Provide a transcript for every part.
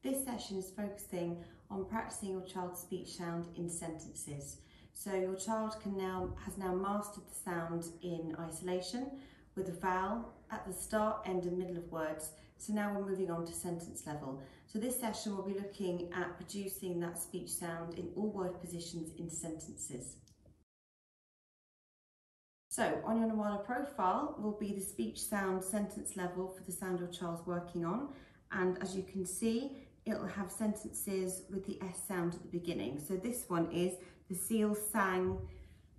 This session is focusing on practicing your child's speech sound in sentences. So your child has now mastered the sound in isolation with a vowel at the start, end and middle of words. So now we're moving on to sentence level. So this session will be looking at producing that speech sound in all word positions in sentences. So on your Nawala profile will be the speech sound sentence level for the sound your child's working on. And as you can see, it'll have sentences with the S sound at the beginning. So this one is the seal sang.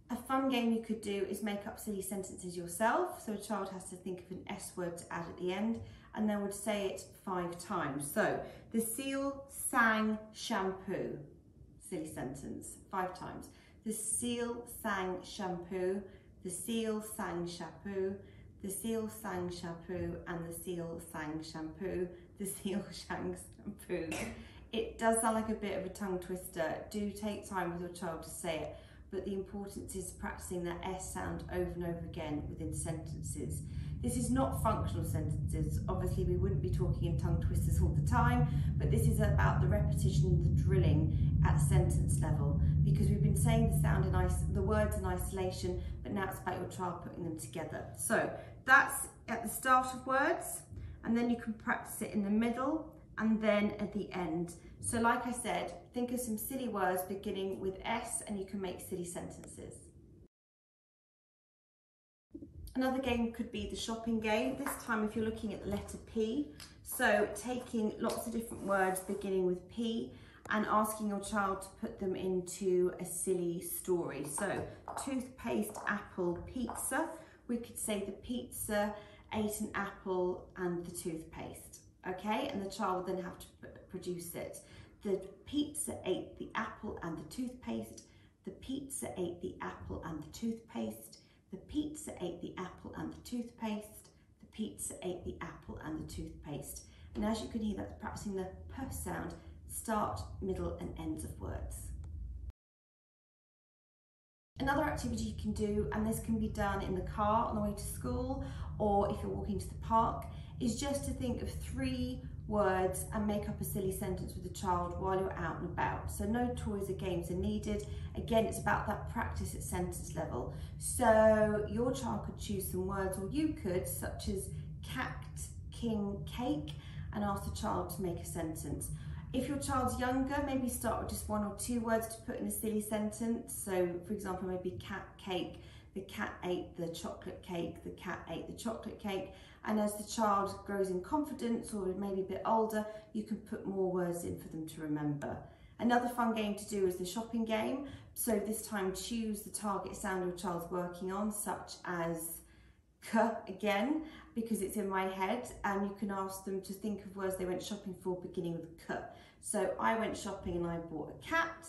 A fun game you could do is make up silly sentences yourself. So a child has to think of an S word to add at the end and then would say it 5 times. So the seal sang shampoo. Silly sentence, 5 times. The seal sang shampoo. The seal sang shampoo. The seal sang shampoo, and the seal sang shampoo. The seal sang shampoo. It does sound like a bit of a tongue twister. Do take time with your child to say it, but the importance is practicing that S sound over and over again within sentences. This is not functional sentences. Obviously, we wouldn't be talking in tongue twisters all the time, but this is about the repetition, the drilling at sentence level, because we've been saying the words in isolation, but now it's about your child putting them together. So that's at the start of words, and then you can practice it in the middle and then at the end. So like I said, think of some silly words beginning with S and you can make silly sentences. Another game could be the shopping game, this time if you're looking at the letter P. So taking lots of different words beginning with P and asking your child to put them into a silly story. So toothpaste, apple, pizza. We could say the pizza ate an apple and the toothpaste, okay? And the child will then have to produce it. The pizza ate the apple and the toothpaste. The pizza ate the apple and the toothpaste. The pizza ate the apple and the toothpaste. The pizza ate the apple and the toothpaste. And as you can hear, that's practicing the P sound, start, middle and ends of words. Another activity you can do, and this can be done in the car on the way to school or if you're walking to the park, is just to think of 3 words and make up a silly sentence with the child while you're out and about. So no toys or games are needed. Again, it's about that practice at sentence level. So your child could choose some words, or you could, such as cat, king, cake, and ask the child to make a sentence. If your child's younger, maybe start with just 1 or 2 words to put in a silly sentence. So for example, maybe cat, cake, the cat ate the chocolate cake, the cat ate the chocolate cake. And as the child grows in confidence or maybe a bit older, you can put more words in for them to remember. Another fun game to do is the shopping game. So this time choose the target sound your child's working on, such as K again, because it's in my head, and you can ask them to think of words they went shopping for beginning with K. So I went shopping and I bought a cat,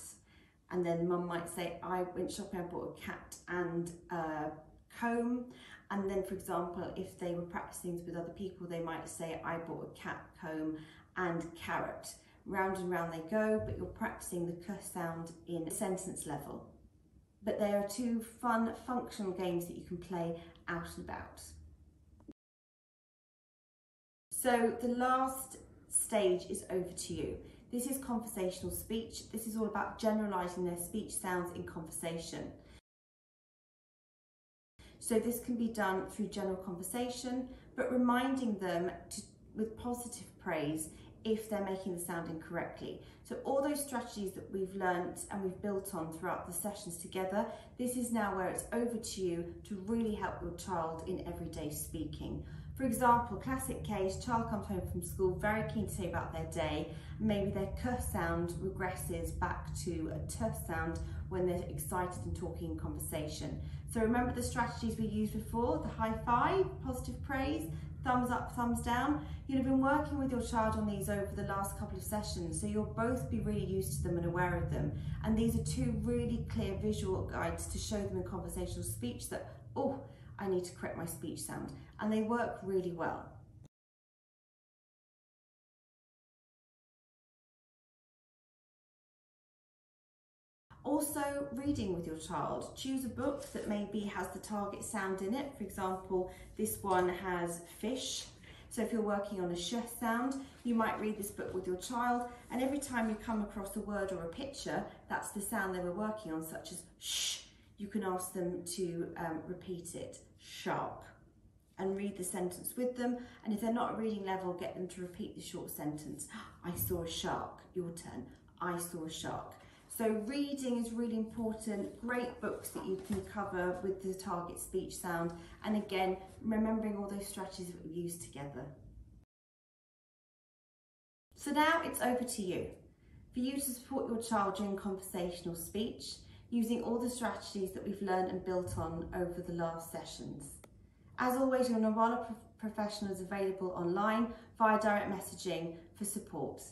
and then mum might say I went shopping, I bought a cat and a comb. And then for example, if they were practicing with other people, they might say I bought a cat, comb and carrot. Round and round they go, but you're practicing the K sound in sentence level. But there are 2 fun functional games that you can play out and about. So the last stage is over to you. This is conversational speech. This is all about generalising their speech sounds in conversation. So this can be done through general conversation, but reminding them with positive praise if they're making the sound incorrectly. So all those strategies that we've learnt and we've built on throughout the sessions together, this is now where it's over to you to really help your child in everyday speaking. For example, classic case, child comes home from school, very keen to say about their day. Maybe their K sound regresses back to a T sound when they're excited and talking in conversation. So remember the strategies we used before, the high five, positive praise, thumbs up, thumbs down. You'll have been working with your child on these over the last couple of sessions, so you'll both be really used to them and aware of them. And these are 2 really clear visual guides to show them in conversational speech that, oh, I need to correct my speech sound. And they work really well. Also, reading with your child. Choose a book that maybe has the target sound in it. For example, this one has fish. So if you're working on a sh sound, you might read this book with your child, and every time you come across a word or a picture, that's the sound they were working on, such as sh, you can ask them to repeat it, shark, and read the sentence with them. And if they're not at reading level, get them to repeat the short sentence. I saw a shark. Your turn. I saw a shark. So reading is really important. Great books that you can cover with the target speech sound. And again, remembering all those strategies that we've used together. So now it's over to you. For you to support your child during conversational speech, using all the strategies that we've learned and built on over the last sessions. As always, your Nawala professional is available online via direct messaging for support.